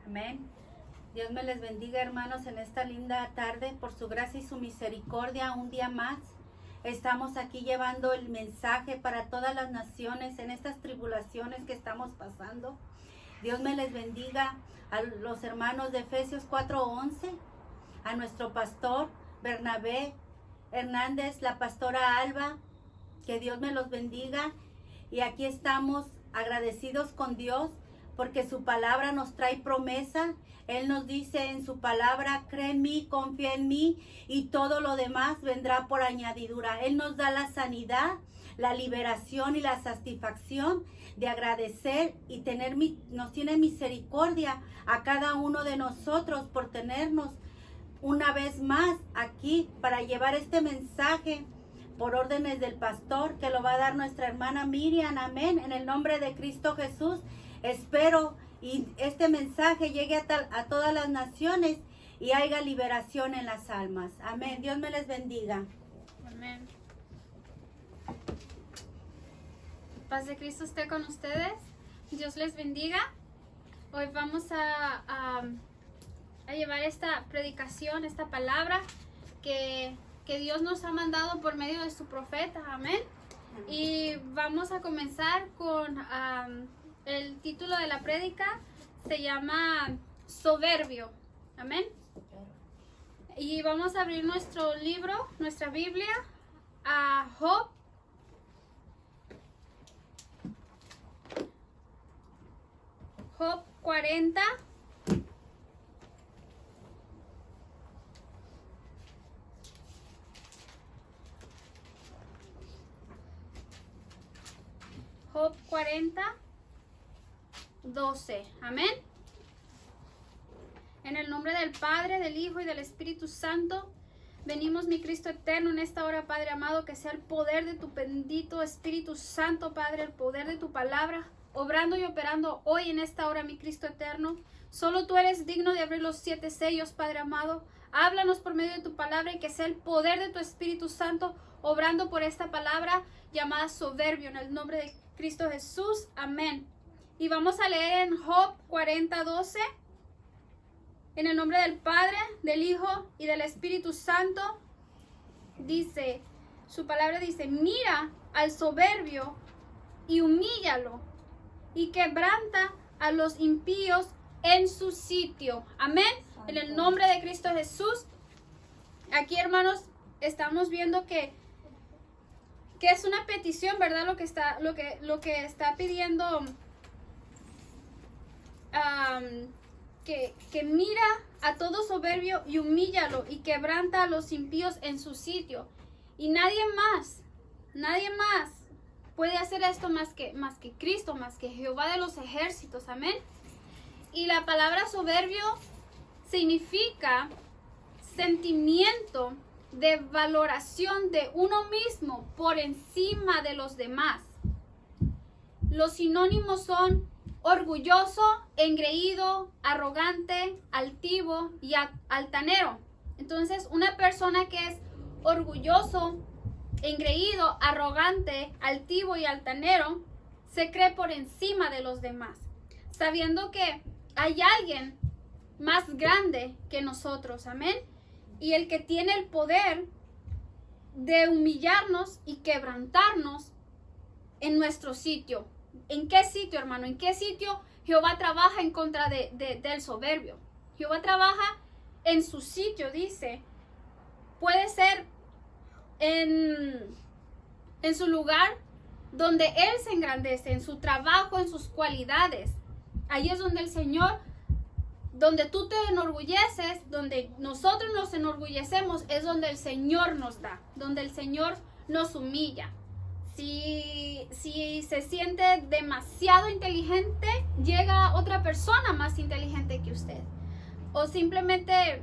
Amén. Dios me les bendiga, hermanos, en esta linda tarde. Por su gracia y su misericordia, un día más estamos aquí llevando el mensaje para todas las naciones en estas tribulaciones que estamos pasando. Dios me les bendiga a los hermanos de Efesios 4:11, a nuestro pastor Bernabé Hernández, la pastora Alba, que Dios me los bendiga. Y aquí estamos agradecidos con Dios porque su palabra nos trae promesa. Él nos dice en su palabra: cree en mí, confía en mí y todo lo demás vendrá por añadidura. Él nos da la sanidad, la liberación y la satisfacción de agradecer y nos tiene misericordia a cada uno de nosotros por tenernos una vez más aquí para llevar este mensaje por órdenes del pastor, que lo va a dar nuestra hermana Miriam. Amén. En el nombre de Cristo Jesús, espero y este mensaje llegue a todas las naciones y haya liberación en las almas. Amén. Dios me les bendiga. Amén. Paz de Cristo esté con ustedes. Dios les bendiga. Hoy vamos a llevar esta predicación, esta palabra que Dios nos ha mandado por medio de su profeta. Amén. Y vamos a comenzar con el título de la prédica. Se llama Soberbio. Amén. Y vamos a abrir nuestro libro, nuestra Biblia, a Job. Job 40. Job 40, 12. Amén. En el nombre del Padre, del Hijo y del Espíritu Santo, venimos, mi Cristo eterno, en esta hora, Padre amado, que sea el poder de tu bendito Espíritu Santo, Padre, el poder de tu palabra, obrando y operando hoy en esta hora, mi Cristo eterno. Solo tú eres digno de abrir los 7 sellos, Padre amado. Háblanos por medio de tu palabra y que sea el poder de tu Espíritu Santo obrando por esta palabra llamada soberbio, en el nombre de Cristo Jesús. Amén. Y vamos a leer en Job 40:12. En el nombre del Padre, del Hijo y del Espíritu Santo. Dice, su palabra dice: mira al soberbio y humíllalo, y quebranta a los impíos en su sitio. Amén. En el nombre de Cristo Jesús. Aquí, hermanos, estamos viendo que es una petición, ¿verdad? Lo que está pidiendo, que mira a todo soberbio y humíllalo, y quebranta a los impíos en su sitio. Y nadie más puede hacer esto más que Cristo, más que Jehová de los ejércitos. Amén. Y la palabra soberbio significa sentimiento de valoración de uno mismo por encima de los demás. Los sinónimos son orgulloso, engreído, arrogante, altivo y altanero. Entonces, una persona que es orgulloso, engreído, arrogante, altivo y altanero se cree por encima de los demás, sabiendo que hay alguien más grande que nosotros. Amén. Y el que tiene el poder de humillarnos y quebrantarnos en nuestro sitio. ¿En qué sitio, hermano? ¿En qué sitio Jehová trabaja en contra del soberbio? Jehová trabaja en su sitio, dice. Puede ser en su lugar donde Él se engrandece, en su trabajo, en sus cualidades. Ahí es donde el Señor, donde tú te enorgulleces, donde nosotros nos enorgullecemos, es donde el Señor nos da, donde el Señor nos humilla. Si se siente demasiado inteligente, llega otra persona más inteligente que usted. O simplemente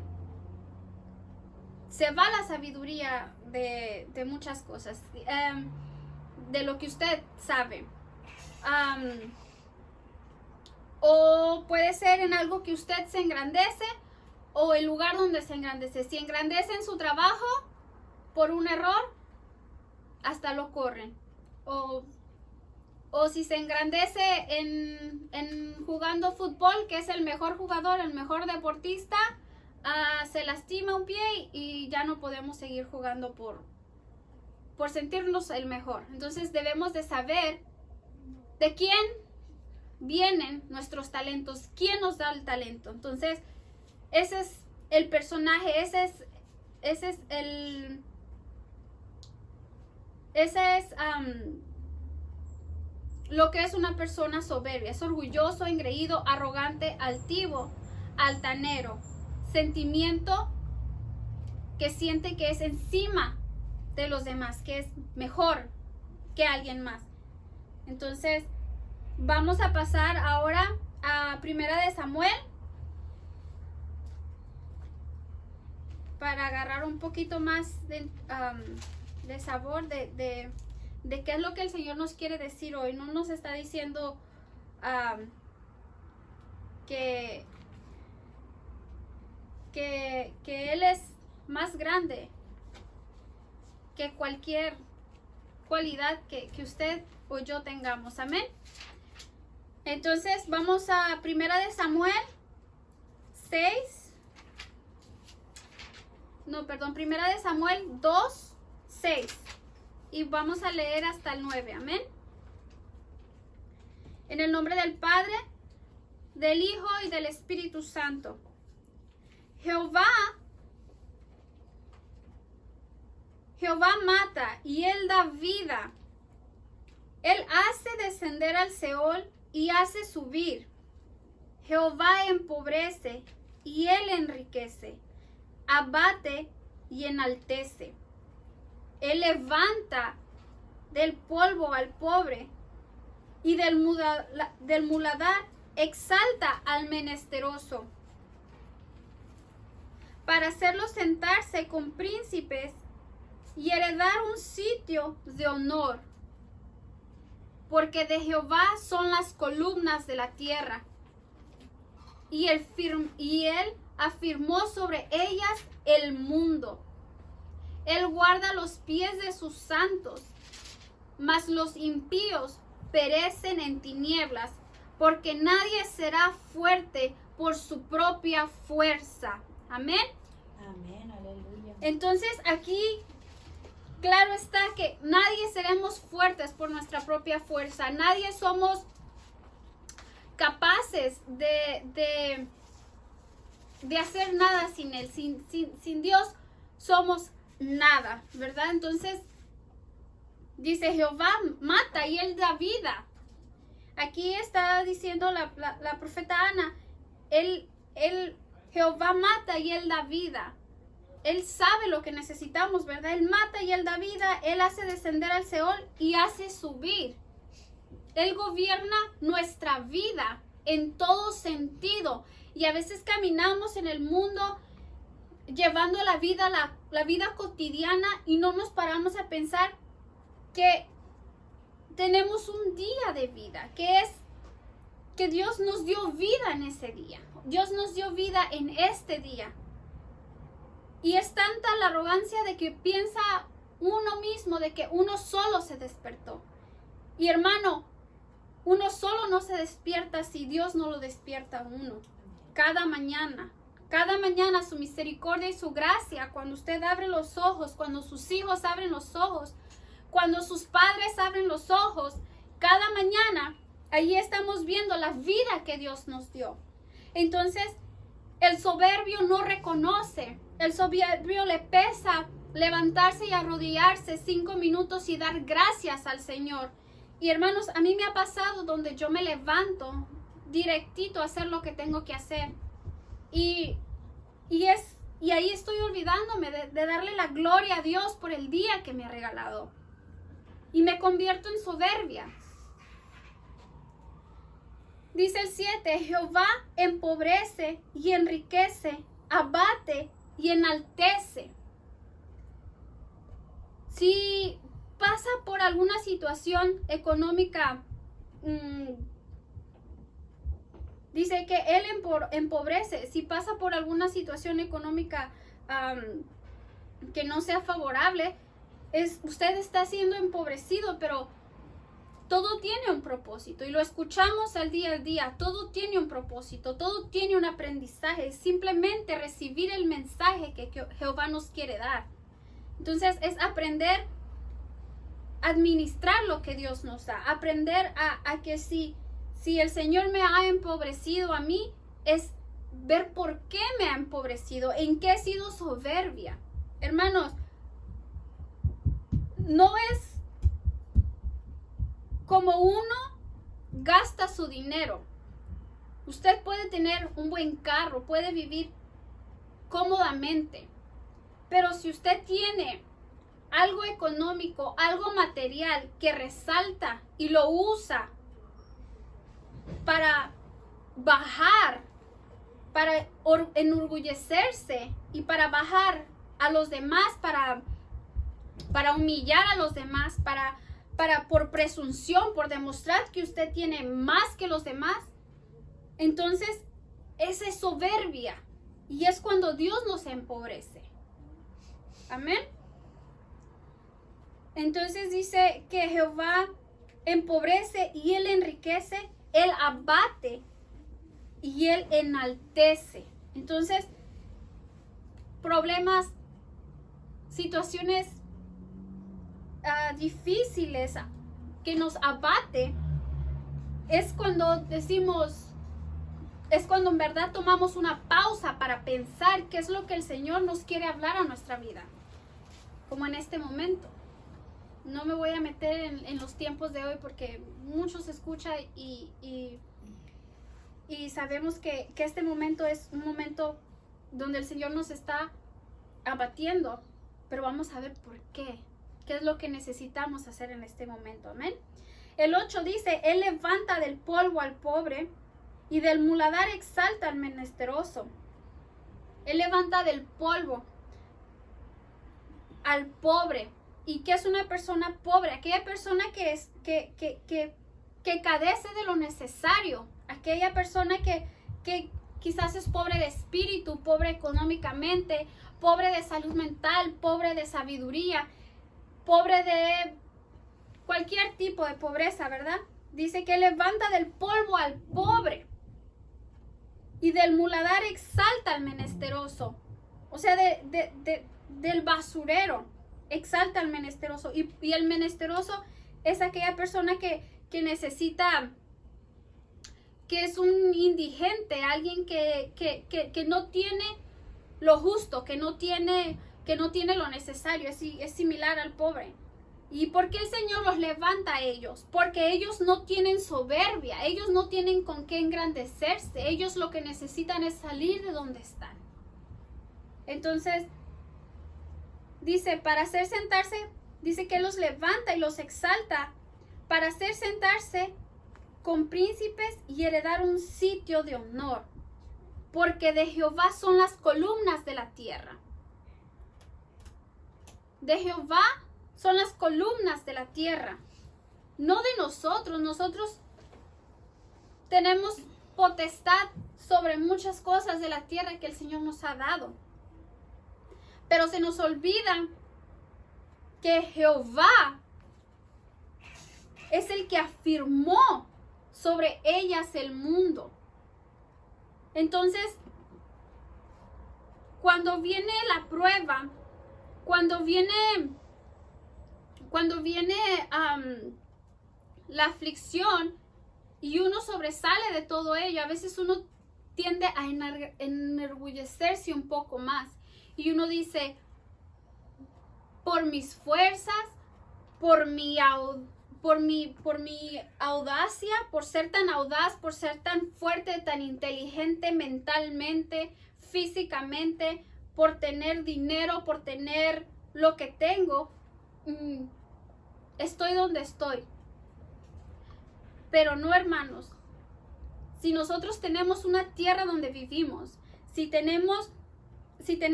se va la sabiduría de muchas cosas, de lo que usted sabe. O puede ser en algo que usted se engrandece, o el lugar donde se engrandece. Si engrandece en su trabajo por un error, hasta lo corren. O o si se engrandece en jugando fútbol, que es el mejor jugador, el mejor deportista, se lastima un pie y ya no podemos seguir jugando por sentirnos el mejor. Entonces debemos de saber de quién vienen nuestros talentos, quién nos da el talento. Entonces ese es el personaje, ese es lo que es una persona soberbia. Es orgulloso, engreído, arrogante, altivo, altanero. Sentimiento que siente que es encima de los demás, que es mejor que alguien más. Entonces, vamos a pasar ahora a Primera de Samuel para agarrar un poquito más de sabor de qué es lo que el Señor nos quiere decir hoy. No nos está diciendo que Él es más grande que cualquier cualidad que usted o yo tengamos. Amén. Entonces vamos a Primera de Samuel 6. No, perdón, Primera de Samuel 2, 6. Y vamos a leer hasta el 9. Amén. En el nombre del Padre, del Hijo y del Espíritu Santo. Jehová mata y Él da vida. Él hace descender al Seol y hace subir. Jehová empobrece y Él enriquece. Abate y enaltece. Él levanta del polvo al pobre y del muladar exalta al menesteroso, para hacerlo sentarse con príncipes y heredar un sitio de honor. Porque de Jehová son las columnas de la tierra, y él afirmó sobre ellas el mundo. Él guarda los pies de sus santos, mas los impíos perecen en tinieblas, porque nadie será fuerte por su propia fuerza. Amén. Amén, aleluya. Entonces aquí, claro está que nadie seremos fuertes por nuestra propia fuerza. Nadie somos capaces de hacer nada sin Él. Sin Dios somos nada, ¿verdad? Entonces dice: Jehová mata y Él da vida. Aquí está diciendo la profeta Ana, Jehová mata y Él da vida. Él sabe lo que necesitamos, ¿verdad? Él mata y Él da vida. Él hace descender al Seol y hace subir. Él gobierna nuestra vida en todo sentido. Y a veces caminamos en el mundo llevando la vida cotidiana y no nos paramos a pensar que tenemos un día de vida, que Dios nos dio vida en ese día. Dios nos dio vida en este día. Y es tanta la arrogancia de que piensa uno mismo de que uno solo se despertó. Y hermano, uno solo no se despierta si Dios no lo despierta a uno. Cada mañana su misericordia y su gracia, cuando usted abre los ojos, cuando sus hijos abren los ojos, cuando sus padres abren los ojos, cada mañana, ahí estamos viendo la vida que Dios nos dio. Entonces, el soberbio no reconoce. El soberbio le pesa levantarse y arrodillarse 5 minutos y dar gracias al Señor. Y hermanos, a mí me ha pasado donde yo me levanto directito a hacer lo que tengo que hacer. Y ahí estoy olvidándome de darle la gloria a Dios por el día que me ha regalado. Y me convierto en soberbia. Dice el 7, Jehová empobrece y enriquece, abate y enaltece. Si pasa por alguna situación económica, dice que Él empobrece. Si pasa por alguna situación económica que no sea favorable, usted está siendo empobrecido, pero todo tiene un propósito y lo escuchamos al día, todo tiene un propósito, todo tiene un aprendizaje, es simplemente recibir el mensaje que Jehová nos quiere dar. Entonces es aprender a administrar lo que Dios nos da, aprender a que si el Señor me ha empobrecido a mí, es ver por qué me ha empobrecido, en qué he sido soberbia. Hermanos, no es como uno gasta su dinero. Usted puede tener un buen carro, puede vivir cómodamente, pero si usted tiene algo económico, algo material que resalta y lo usa para bajar, para enorgullecerse y para bajar a los demás, para humillar a los demás, para por presunción, por demostrar que usted tiene más que los demás, entonces esa es soberbia y es cuando Dios nos empobrece. Amén. Entonces dice que Jehová empobrece y Él enriquece, Él abate y Él enaltece. Entonces, problemas, situaciones difíciles que nos abate, es cuando decimos, es cuando en verdad tomamos una pausa para pensar qué es lo que el Señor nos quiere hablar a nuestra vida, como en este momento. No me voy a meter en los tiempos de hoy porque muchos escuchan y sabemos que este momento es un momento donde el Señor nos está abatiendo, pero vamos a ver por qué. ¿Qué es lo que necesitamos hacer en este momento? Amén. El 8 dice, Él levanta del polvo al pobre y del muladar exalta al menesteroso. Él levanta del polvo al pobre. ¿Y qué es una persona pobre? Aquella persona que carece de lo necesario. Aquella persona que quizás es pobre de espíritu, pobre económicamente, pobre de salud mental, pobre de sabiduría, pobre de cualquier tipo de pobreza, ¿verdad? Dice que levanta del polvo al pobre y del muladar exalta al menesteroso. O sea, del basurero exalta al menesteroso. Y el menesteroso es aquella persona que necesita, que es un indigente, alguien que no tiene lo justo, que no tiene lo necesario, es similar al pobre. ¿Y por qué el Señor los levanta a ellos? Porque ellos no tienen soberbia, ellos no tienen con qué engrandecerse, ellos lo que necesitan es salir de donde están. Entonces, dice, para hacer sentarse, dice que los levanta y los exalta para hacer sentarse con príncipes y heredar un sitio de honor, porque de Jehová son las columnas de la tierra. De Jehová son las columnas de la tierra, no de nosotros. Nosotros tenemos potestad sobre muchas cosas de la tierra que el Señor nos ha dado, pero se nos olvida que Jehová es el que afirmó sobre ellas el mundo. Entonces, cuando viene la prueba, cuando viene la aflicción y uno sobresale de todo ello, a veces uno tiende a enorgullecerse un poco más y uno dice, por mis fuerzas, por mi audacia, por ser tan audaz, por ser tan fuerte, tan inteligente mentalmente, físicamente, por tener dinero, por tener lo que tengo, estoy donde estoy. Pero no, hermanos, si nosotros tenemos una tierra donde vivimos, si tenemos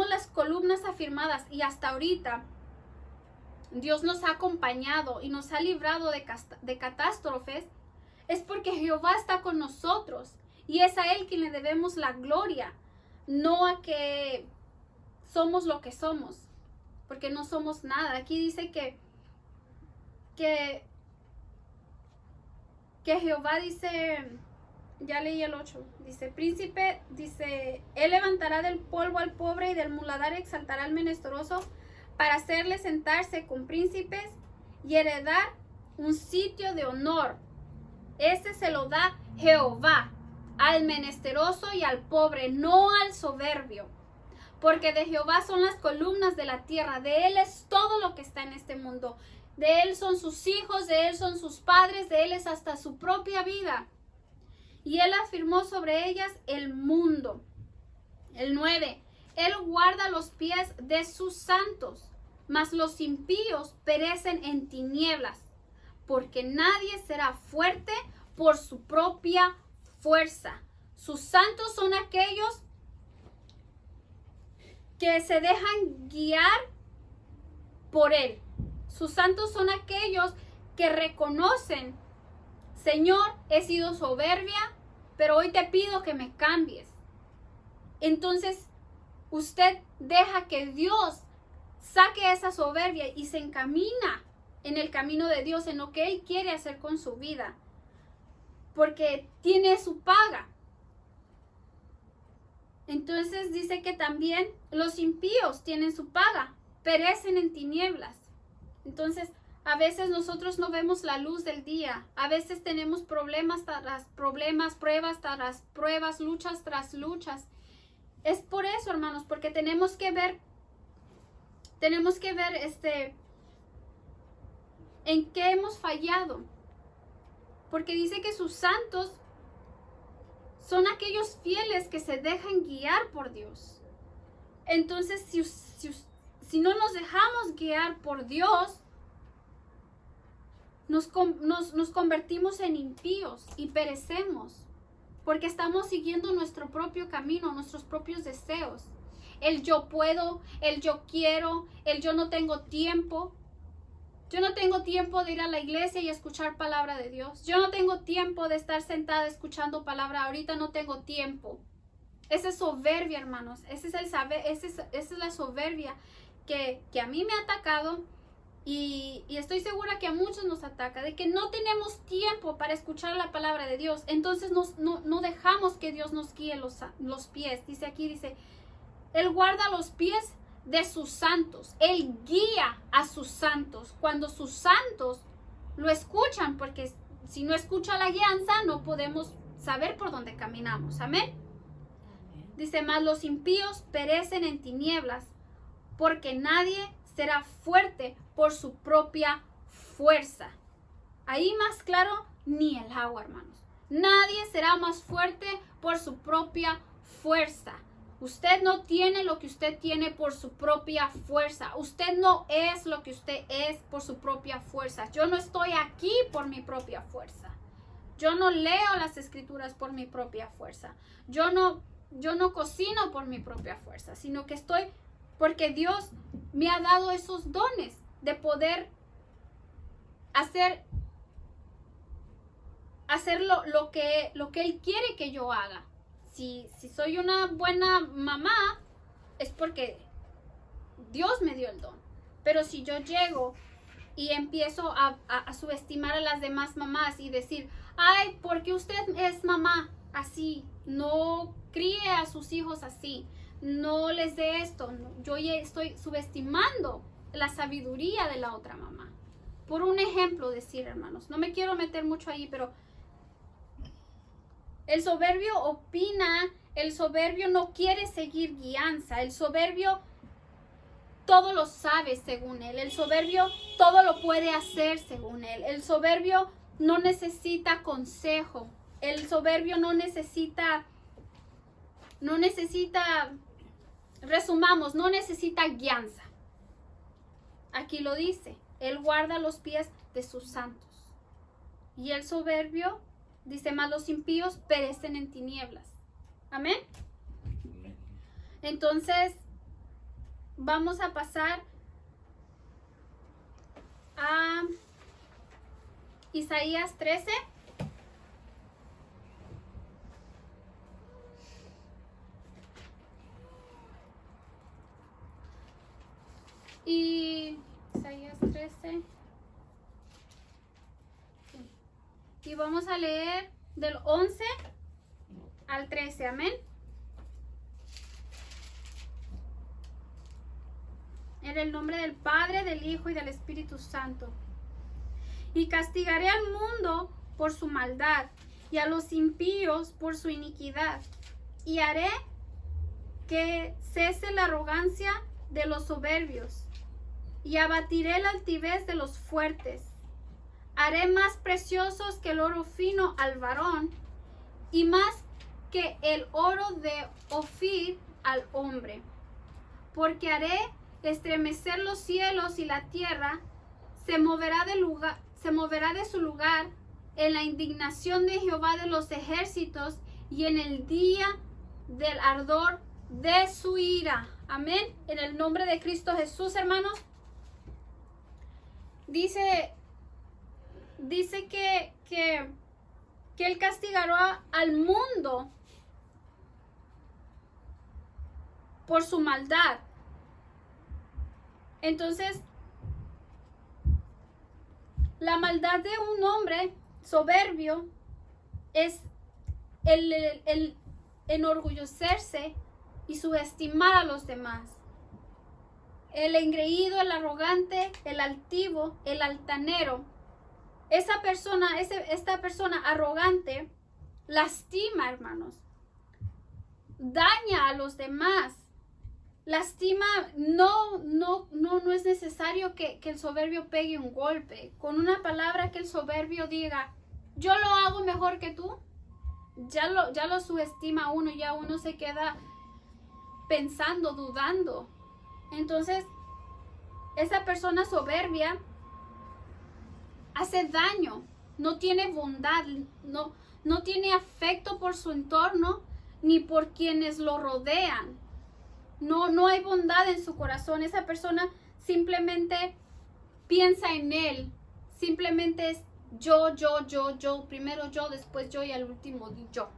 las columnas afirmadas y hasta ahorita Dios nos ha acompañado y nos ha librado de catástrofes, es porque Jehová está con nosotros y es a Él quien le debemos la gloria, no a que somos lo que somos, porque no somos nada. Aquí dice que que Jehová dice, ya leí el 8, dice, príncipe, dice, él levantará del polvo al pobre y del muladar exaltará al menesteroso para hacerle sentarse con príncipes y heredar un sitio de honor. Ese se lo da Jehová al menesteroso y al pobre, no al soberbio. Porque de Jehová son las columnas de la tierra, de él es todo lo que está en este mundo. De él son sus hijos, de él son sus padres, de él es hasta su propia vida. Y él afirmó sobre ellas el mundo. El 9. Él guarda los pies de sus santos, mas los impíos perecen en tinieblas, porque nadie será fuerte por su propia fuerza. Sus santos son aquellos que se dejan guiar por él. Sus santos son aquellos que reconocen, Señor, he sido soberbia, pero hoy te pido que me cambies. Entonces, usted deja que Dios saque esa soberbia y se encamina en el camino de Dios, en lo que Él quiere hacer con su vida, porque tiene su paga. Entonces dice que también los impíos tienen su paga, perecen en tinieblas. Entonces, a veces nosotros no vemos la luz del día. A veces tenemos problemas tras problemas, pruebas tras pruebas, luchas tras luchas. Es por eso, hermanos, porque tenemos que ver en qué hemos fallado. Porque dice que sus santos son aquellos fieles que se dejan guiar por Dios. Entonces, si no nos dejamos guiar por Dios, nos convertimos en impíos y perecemos, porque estamos siguiendo nuestro propio camino, nuestros propios deseos. El yo puedo, el yo quiero, el yo no tengo tiempo. Yo no tengo tiempo de ir a la iglesia y escuchar palabra de Dios. Yo no tengo tiempo de estar sentada escuchando palabra. Ahorita no tengo tiempo. Esa es soberbia, hermanos. Esa es la soberbia que a mí me ha atacado y estoy segura que a muchos nos ataca, de que no tenemos tiempo para escuchar la palabra de Dios. Entonces no dejamos que Dios nos guíe los pies. Dice aquí, Él guarda los pies de sus santos. Él guía a sus santos. Cuando sus santos lo escuchan, porque si no escucha la guianza, no podemos saber por dónde caminamos. Amén. Dice, mas los impíos perecen en tinieblas, porque nadie será fuerte por su propia fuerza. Ahí más claro, ni el agua, hermanos. Nadie será más fuerte por su propia fuerza. Usted no tiene lo que usted tiene por su propia fuerza. Usted no es lo que usted es por su propia fuerza. Yo no estoy aquí por mi propia fuerza. Yo no leo las escrituras por mi propia fuerza. Yo no cocino por mi propia fuerza, sino que estoy porque Dios me ha dado esos dones de poder hacer lo que Él quiere que yo haga. Si soy una buena mamá, es porque Dios me dio el don. Pero si yo llego y empiezo a subestimar a las demás mamás y decir, ay, ¿por qué usted es mamá así? No críe a sus hijos así. No les dé esto. Yo ya estoy subestimando la sabiduría de la otra mamá. Por un ejemplo decir, hermanos, no me quiero meter mucho ahí, pero el soberbio opina, el soberbio no quiere seguir guianza, el soberbio todo lo sabe según él, el soberbio todo lo puede hacer según él, el soberbio no necesita consejo, el soberbio no necesita, resumamos, no necesita guianza. Aquí lo dice, él guarda los pies de sus santos. Y el soberbio dice, mas los impíos perecen en tinieblas. Amén. Entonces, vamos a pasar a Isaías 13. Y Isaías 13. Y y vamos a leer del 11 al 13, amén. En el nombre del Padre, del Hijo y del Espíritu Santo. Y castigaré al mundo por su maldad, y a los impíos por su iniquidad. Y haré que cese la arrogancia de los soberbios, y abatiré la altivez de los fuertes. Haré más preciosos que el oro fino al varón, y más que el oro de Ofir al hombre. Porque haré estremecer los cielos, y la tierra se moverá de su lugar en la indignación de Jehová de los ejércitos, y en el día del ardor de su ira. Amén. En el nombre de Cristo Jesús, hermanos. Dice que Él castigará al mundo por su maldad. Entonces, la maldad de un hombre soberbio es el enorgullecerse y subestimar a los demás. El engreído, el arrogante, el altivo, el altanero. Esta persona arrogante lastima, hermanos. Daña a los demás. Lastima, no es necesario que el soberbio pegue un golpe. Con una palabra que el soberbio diga, yo lo hago mejor que tú, ya lo subestima uno, ya uno se queda pensando, dudando. Entonces, esa persona soberbia hace daño, no tiene bondad, no tiene afecto por su entorno ni por quienes lo rodean. No hay bondad en su corazón. Esa persona simplemente piensa en él. Simplemente es yo, primero yo, después yo y al último yo.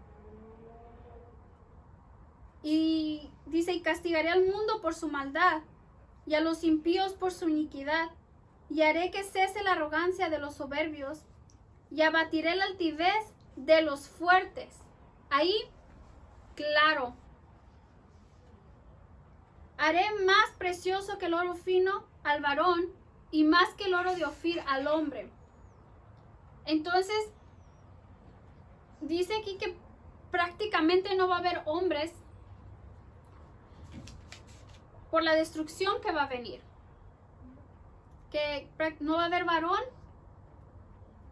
Y dice, y castigaré al mundo por su maldad y a los impíos por su iniquidad. Y haré que cese la arrogancia de los soberbios y abatiré la altivez de los fuertes. Ahí, claro. Haré más precioso que el oro fino al varón y más que el oro de Ofir al hombre. Entonces, dice aquí que prácticamente no va a haber hombres por la destrucción que va a venir. Que no va a haber varón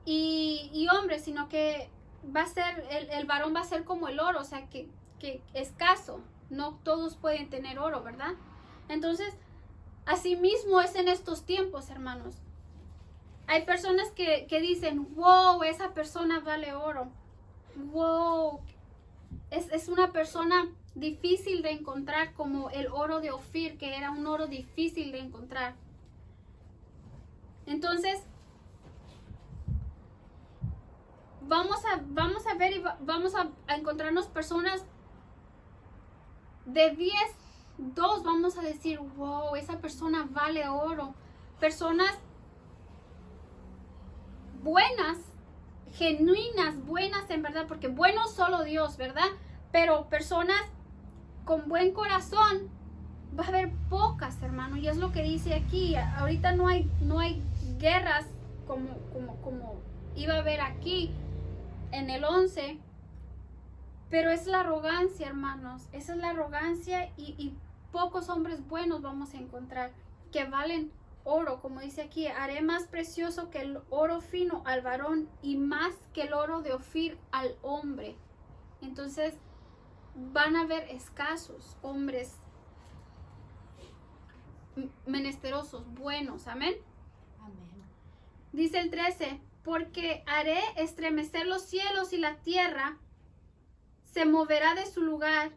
y hombre, sino que va a ser, el varón va a ser como el oro, o sea, que escaso. No todos pueden tener oro, ¿verdad? Entonces, así mismo es en estos tiempos, hermanos. Hay personas que dicen, wow, esa persona vale oro. Wow, es una persona difícil de encontrar, como el oro de Ofir, que era un oro difícil de encontrar. Entonces, vamos a ver y vamos a encontrarnos personas de 10, 2 vamos a decir, wow, esa persona vale oro. Personas buenas, genuinas, buenas en verdad, porque bueno solo Dios, ¿verdad? Pero personas con buen corazón va a haber pocas, hermano, y es lo que dice aquí. Ahorita no hay guerras como iba a haber aquí en el 11. Pero es la arrogancia, hermanos. Esa es la arrogancia y pocos hombres buenos vamos a encontrar que valen oro. Como dice aquí, haré más precioso que el oro fino al varón y más que el oro de Ofir al hombre. Entonces van a haber escasos hombres menesterosos, buenos. Amén. Amén. Dice el 13, porque haré estremecer los cielos y la tierra se moverá de su lugar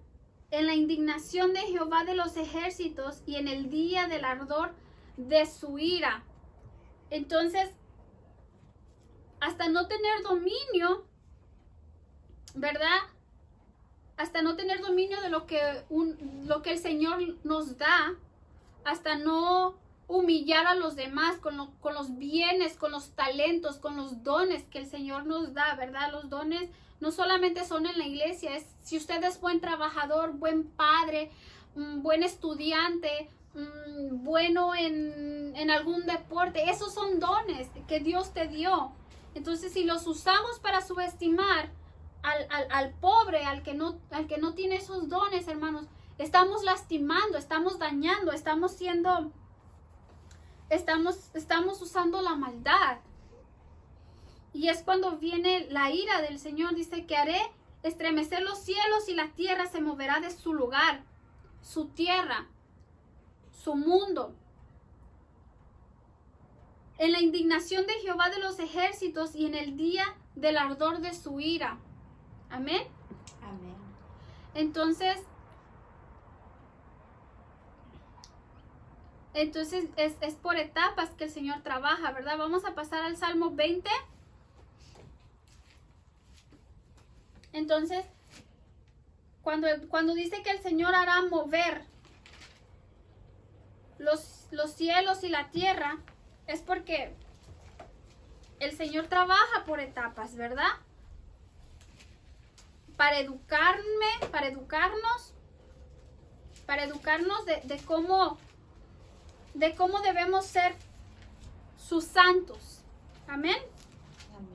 en la indignación de Jehová de los ejércitos y en el día del ardor de su ira. Entonces, hasta no tener dominio, ¿verdad? Hasta no tener dominio de lo que el Señor nos da, hasta no humillar a los demás con los bienes, con los talentos, con los dones que el Señor nos da, ¿verdad? Los dones no solamente son en la iglesia, es si usted es buen trabajador, buen padre, buen estudiante, bueno en algún deporte, esos son dones que Dios te dio. Entonces, si los usamos para subestimar al pobre, al que no tiene esos dones, hermanos, estamos lastimando, estamos dañando, estamos usando la maldad. Y es cuando viene la ira del Señor. Dice que haré estremecer los cielos y la tierra se moverá de su lugar, su tierra, su mundo. En la indignación de Jehová de los ejércitos y en el día del ardor de su ira. Amén. Amén. Entonces es por etapas que el Señor trabaja, ¿verdad? Vamos a pasar al Salmo 20. Entonces, cuando dice que el Señor hará mover los cielos y la tierra, es porque el Señor trabaja por etapas, ¿verdad? Para educarnos de cómo debemos ser sus santos. Amén. Amén.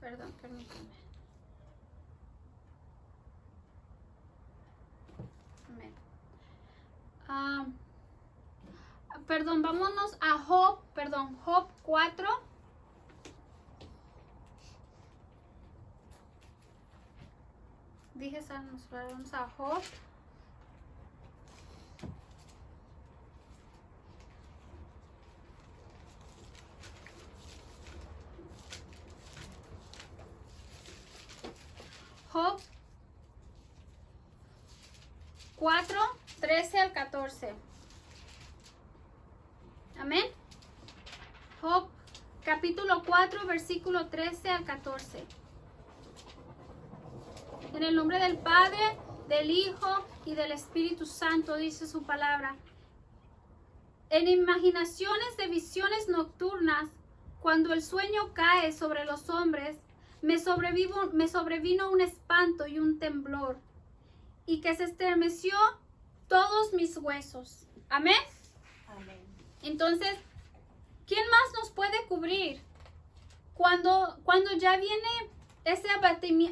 Perdón, permítame. Amén. Perdón, vámonos a Job 4. Dije Salmos, vamos a Job. Job 4, 13 al 14. Amén. Job capítulo 4, versículo 13 al 14. En el nombre del Padre, del Hijo y del Espíritu Santo, dice su palabra. En imaginaciones de visiones nocturnas, cuando el sueño cae sobre los hombres, me sobrevino un espanto y un temblor, y que se estremeció todos mis huesos. Amén. Amén. Entonces, ¿quién más nos puede cubrir cuando ya viene ese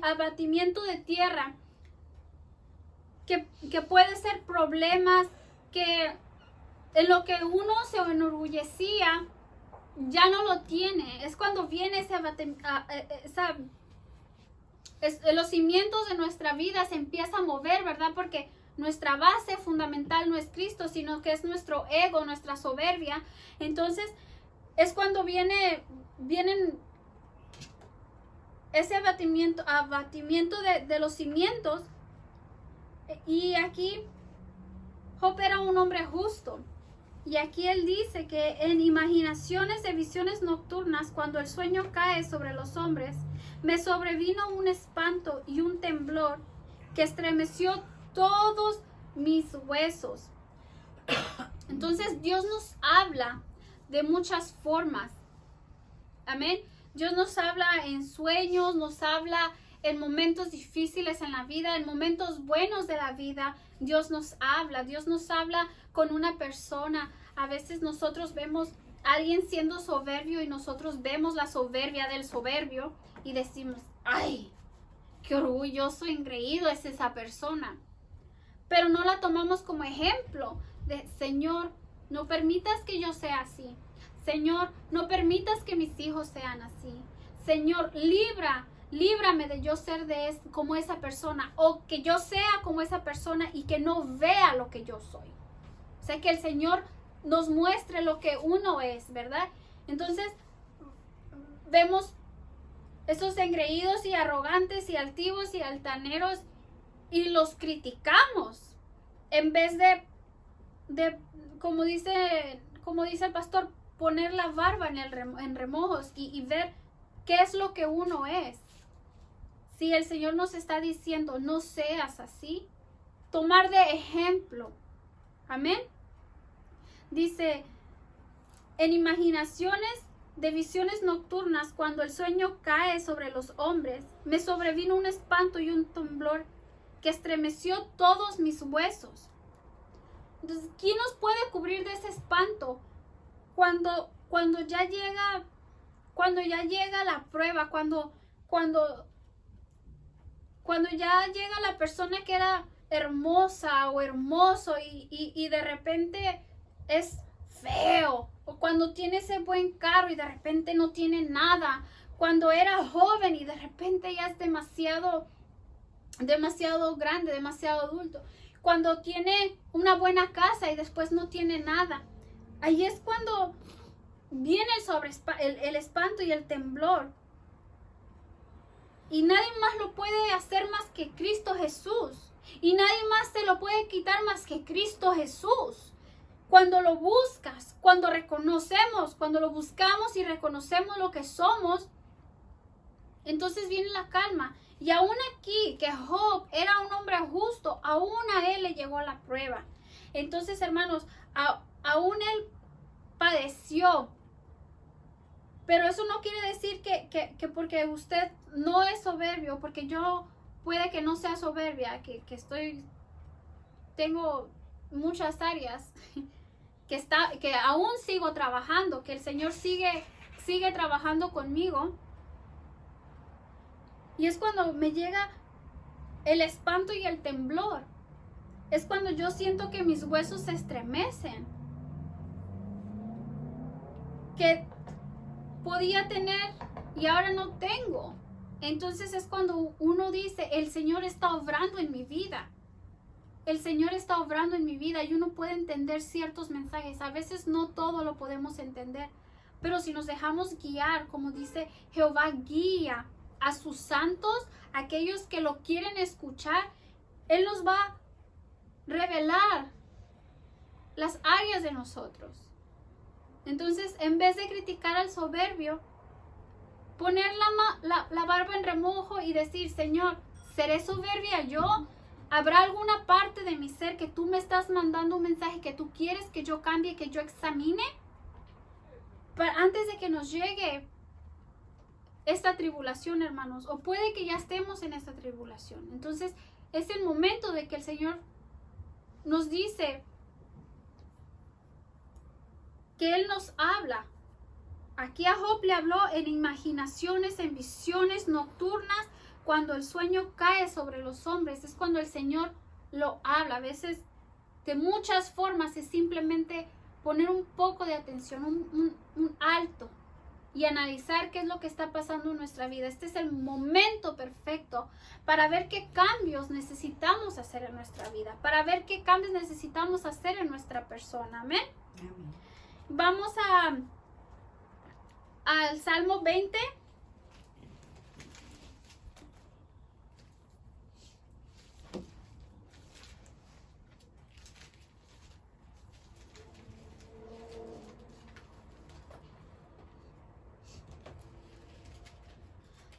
abatimiento de tierra? Que puede ser problemas, que en lo que uno se enorgullecía ya no lo tiene. Es cuando viene los cimientos de nuestra vida se empieza a mover, ¿verdad? Porque nuestra base fundamental no es Cristo, sino que es nuestro ego, nuestra soberbia. Entonces, es cuando vienen ese abatimiento de los cimientos. Y aquí Job era un hombre justo. Y aquí él dice que en imaginaciones de visiones nocturnas, cuando el sueño cae sobre los hombres, me sobrevino un espanto y un temblor que estremeció todos mis huesos. Entonces Dios nos habla de muchas formas. Amén. Dios nos habla en sueños, nos habla en momentos difíciles en la vida, en momentos buenos de la vida. Dios nos habla con una persona. A veces nosotros vemos a alguien siendo soberbio y nosotros vemos la soberbia del soberbio y decimos, ay, qué orgulloso, engreído es esa persona. Pero no la tomamos como ejemplo de, Señor, no permitas que yo sea así. Señor, no permitas que mis hijos sean así. Señor, líbrame de yo ser como esa persona, o que yo sea como esa persona y que no vea lo que yo soy. O sea, que el Señor nos muestre lo que uno es, ¿verdad? Entonces, vemos esos engreídos y arrogantes y altivos y altaneros y los criticamos en vez de como dice el pastor, poner la barba en remojos y ver qué es lo que uno es. Si el Señor nos está diciendo, no seas así, tomar de ejemplo. Amén. Dice, en imaginaciones de visiones nocturnas, cuando el sueño cae sobre los hombres, me sobrevino un espanto y un temblor que estremeció todos mis huesos. Entonces, ¿quién nos puede cubrir de ese espanto? Cuando ya llega la prueba, cuando ya llega la persona que era hermosa o hermoso y de repente es feo, o cuando tiene ese buen carro y de repente no tiene nada, cuando era joven y de repente ya es demasiado grande, demasiado adulto, cuando tiene una buena casa y después no tiene nada. Ahí es cuando viene el espanto y el temblor. Y nadie más lo puede hacer más que Cristo Jesús. Y nadie más te lo puede quitar más que Cristo Jesús. Cuando lo buscas, cuando lo buscamos y reconocemos lo que somos, entonces viene la calma. Y aún aquí, que Job era un hombre justo, aún a él le llegó la prueba. Entonces, hermanos, aún él padeció. Pero eso no quiere decir que porque usted no es soberbio, porque yo puede que no sea soberbia, tengo muchas áreas que aún sigo trabajando, que el Señor sigue trabajando conmigo. Y es cuando me llega el espanto y el temblor. Es cuando yo siento que mis huesos se estremecen. Que podía tener y ahora no tengo. Entonces es cuando uno dice, el Señor está obrando en mi vida. El Señor está obrando en mi vida y uno puede entender ciertos mensajes. A veces no todo lo podemos entender, pero si nos dejamos guiar, como dice, Jehová guía a sus santos, aquellos que lo quieren escuchar. Él nos va a revelar las áreas de nosotros. Entonces, en vez de criticar al soberbio, poner la barba en remojo y decir, Señor, ¿seré soberbia yo? ¿Habrá alguna parte de mi ser que tú me estás mandando un mensaje que tú quieres que yo cambie, que yo examine? Antes de que nos llegue esta tribulación, hermanos, o puede que ya estemos en esta tribulación. Entonces, es el momento de que el Señor nos dice que Él nos habla. Aquí a Job le habló en imaginaciones, en visiones nocturnas, cuando el sueño cae sobre los hombres. Es cuando el Señor lo habla. A veces de muchas formas es simplemente poner un poco de atención, un alto y analizar qué es lo que está pasando en nuestra vida. Este es el momento perfecto para ver qué cambios necesitamos hacer en nuestra vida, para ver qué cambios necesitamos hacer en nuestra persona. Amén. Amén. Vamos al Salmo 20.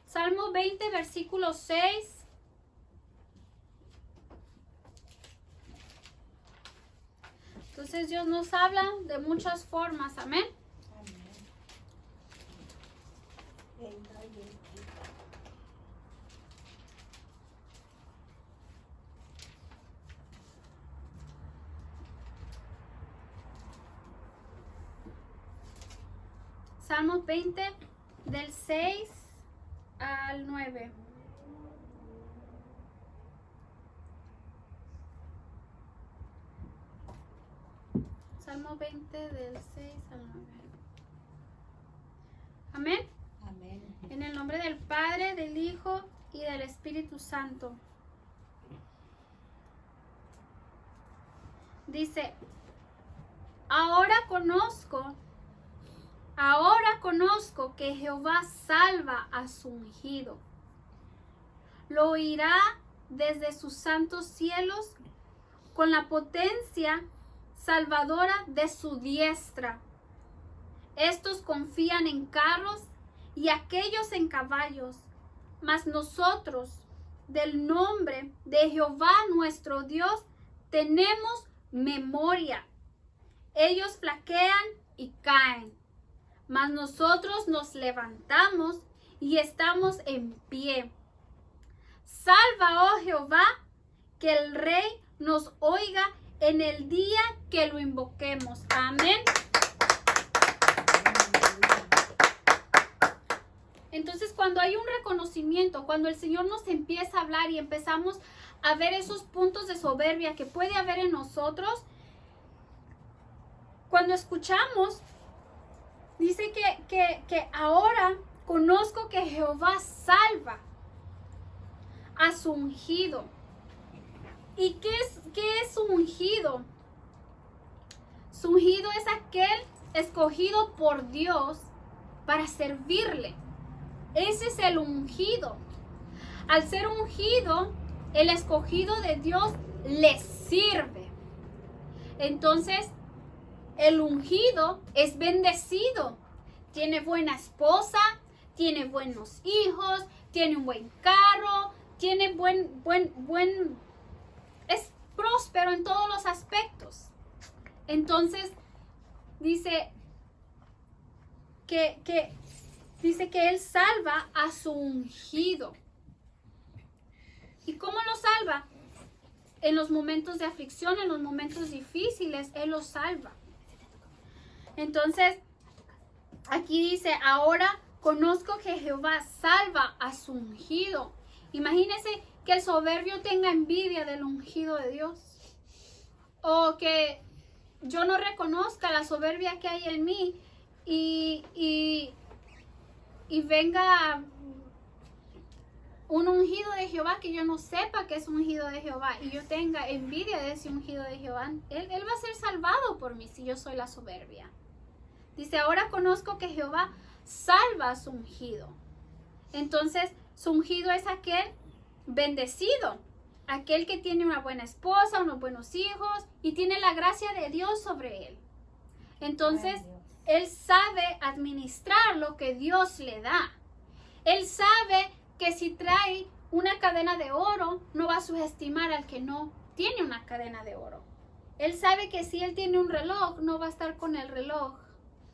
Salmo 20, versículo 6. Entonces Dios nos habla de muchas formas. Amén. Salmo 20 del 6 al 9. Salmo 20 del 6 al 9. Amén. Amén. En el nombre del Padre, del Hijo y del Espíritu Santo. Dice, ahora conozco que Jehová salva a su ungido. Lo oirá desde sus santos cielos con la potencia salvadora de su diestra. Estos confían en carros y aquellos en caballos, mas nosotros, del nombre de Jehová nuestro Dios, tenemos memoria. Ellos flaquean y caen, mas nosotros nos levantamos y estamos en pie. Salva, oh Jehová, que el Rey nos oiga en el día que lo invoquemos. Amén. Entonces, cuando hay un reconocimiento, cuando el Señor nos empieza a hablar y empezamos a ver esos puntos de soberbia que puede haber en nosotros, cuando escuchamos, dice que ahora conozco que Jehová salva a su ungido. ¿Y qué es su ungido? Su ungido es aquel escogido por Dios para servirle. Ese es el ungido. Al ser ungido, el escogido de Dios le sirve. Entonces, el ungido es bendecido. Tiene buena esposa, tiene buenos hijos, tiene un buen carro, tiene es próspero en todos los aspectos. Entonces, dice que Él salva a su ungido. ¿Y cómo lo salva? En los momentos de aflicción, en los momentos difíciles, Él los salva. Entonces, aquí dice, ahora conozco que Jehová salva a su ungido. Imagínense que el soberbio tenga envidia del ungido de Dios. O que yo no reconozca la soberbia que hay en mí y venga un ungido de Jehová que yo no sepa que es ungido de Jehová y yo tenga envidia de ese ungido de Jehová. Él va a ser salvado por mí si yo soy la soberbia. Dice, ahora conozco que Jehová salva a su ungido. Entonces, su ungido es aquel bendecido, aquel que tiene una buena esposa, unos buenos hijos y tiene la gracia de Dios sobre él. Entonces, él sabe administrar lo que Dios le da. Él sabe que si trae una cadena de oro, no va a subestimar al que no tiene una cadena de oro. Él sabe que si él tiene un reloj, no va a estar con el reloj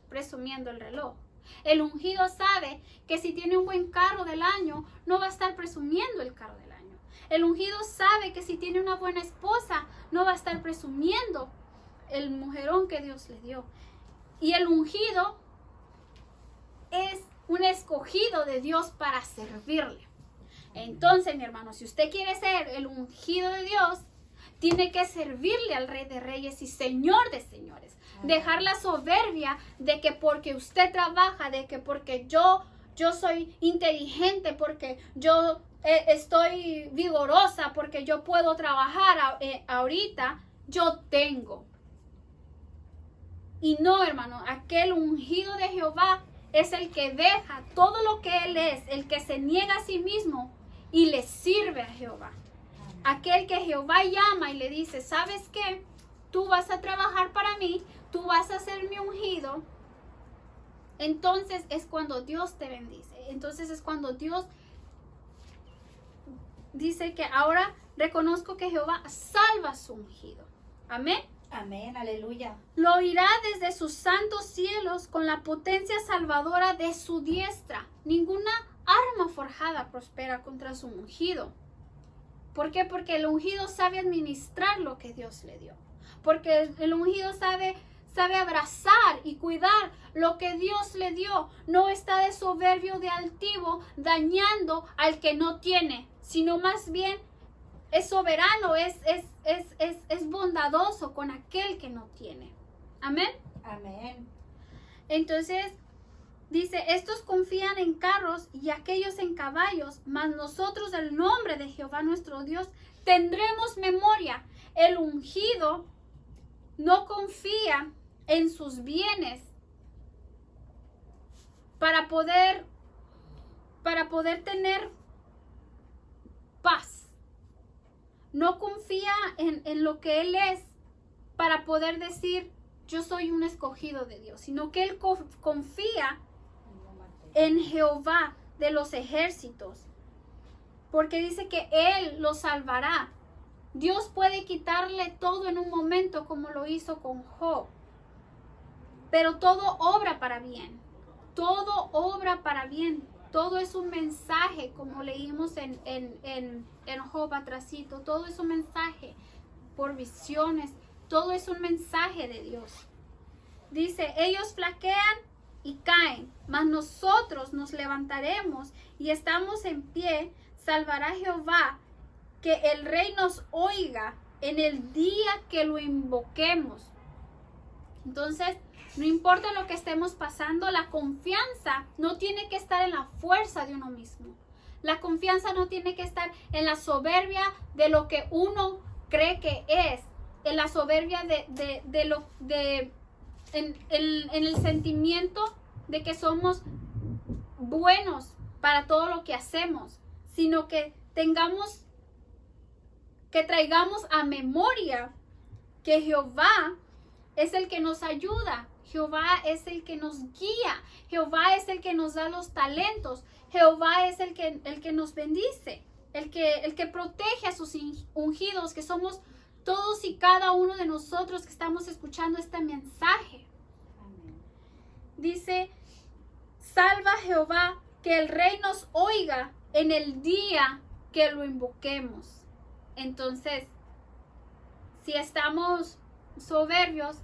presumiendo el reloj. El ungido sabe que si tiene un buen carro del año, no va a estar presumiendo el carro del año. El ungido sabe que si tiene una buena esposa, no va a estar presumiendo el mujerón que Dios le dio. Y el ungido es un escogido de Dios para servirle. Entonces, mi hermano, si usted quiere ser el ungido de Dios, tiene que servirle al Rey de Reyes y Señor de Señores. Dejar la soberbia de que porque usted trabaja, de que porque yo soy inteligente, porque yo estoy vigorosa, porque yo puedo trabajar ahorita, yo tengo. Y no, hermano, aquel ungido de Jehová es el que deja todo lo que él es, el que se niega a sí mismo y le sirve a Jehová. Aquel que Jehová llama y le dice, ¿sabes qué? Tú vas a trabajar para mí, tú vas a ser mi ungido. Entonces es cuando Dios te bendice. Entonces es cuando Dios dice que ahora reconozco que Jehová salva a su ungido. Amén. Amén, aleluya. Lo oirá desde sus santos cielos con la potencia salvadora de su diestra. Ninguna arma forjada prospera contra su ungido. ¿Por qué? Porque el ungido sabe administrar lo que Dios le dio. Porque el ungido sabe abrazar y cuidar lo que Dios le dio. No está de soberbio, de altivo, dañando al que no tiene, sino más bien es soberano, es bondadoso con aquel que no tiene. Amén. Amén. Entonces, dice, estos confían en carros y aquellos en caballos, mas nosotros del nombre de Jehová nuestro Dios tendremos memoria. El ungido no confía en sus bienes para poder tener paz. No confía en lo que él es para poder decir, yo soy un escogido de Dios, sino que él confía en Jehová de los ejércitos, porque dice que él lo salvará. Dios puede quitarle todo en un momento, como lo hizo con Job, pero todo obra para bien. Todo obra para bien. Todo es un mensaje, como leímos en Job atrasito. Todo es un mensaje por visiones. Todo es un mensaje de Dios. Dice, ellos flaquean y caen, mas nosotros nos levantaremos y estamos en pie. Salvará Jehová, que el rey nos oiga en el día que lo invoquemos. Entonces, no importa lo que estemos pasando, la confianza no tiene que estar en la fuerza de uno mismo. La confianza no tiene que estar en la soberbia de lo que uno cree que es, en la soberbia en el sentimiento de que somos buenos para todo lo que hacemos, sino que traigamos a memoria que Jehová es el que nos ayuda. Jehová es el que nos guía. Jehová es el que nos da los talentos. Jehová es el que nos bendice. El que protege a sus ungidos, que somos todos y cada uno de nosotros que estamos escuchando este mensaje. Amén. Dice, salva Jehová, que el rey nos oiga en el día que lo invoquemos. Entonces, si estamos soberbios,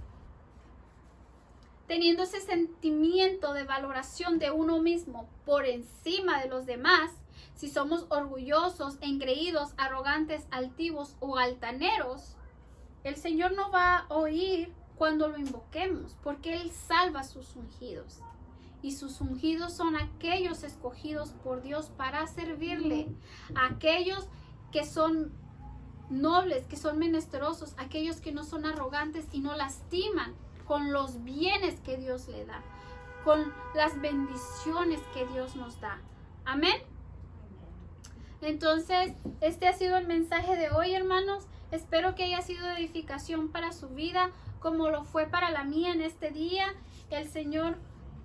teniendo ese sentimiento de valoración de uno mismo por encima de los demás, si somos orgullosos, engreídos, arrogantes, altivos o altaneros, el Señor no va a oír cuando lo invoquemos, porque Él salva a sus ungidos. Y sus ungidos son aquellos escogidos por Dios para servirle, aquellos que son nobles, que son menesterosos, aquellos que no son arrogantes y no lastiman con los bienes que Dios le da, con las bendiciones que Dios nos da. Amén. Entonces, este ha sido el mensaje de hoy, hermanos. Espero que haya sido de edificación para su vida, como lo fue para la mía en este día. El Señor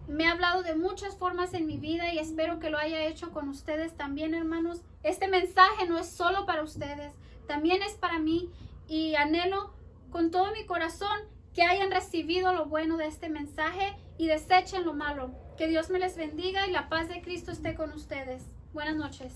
me ha hablado de muchas formas en mi vida y espero que lo haya hecho con ustedes también, hermanos. Este mensaje no es solo para ustedes, también es para mí, y anhelo con todo mi corazón que hayan recibido lo bueno de este mensaje y desechen lo malo. Que Dios me les bendiga y la paz de Cristo esté con ustedes. Buenas noches.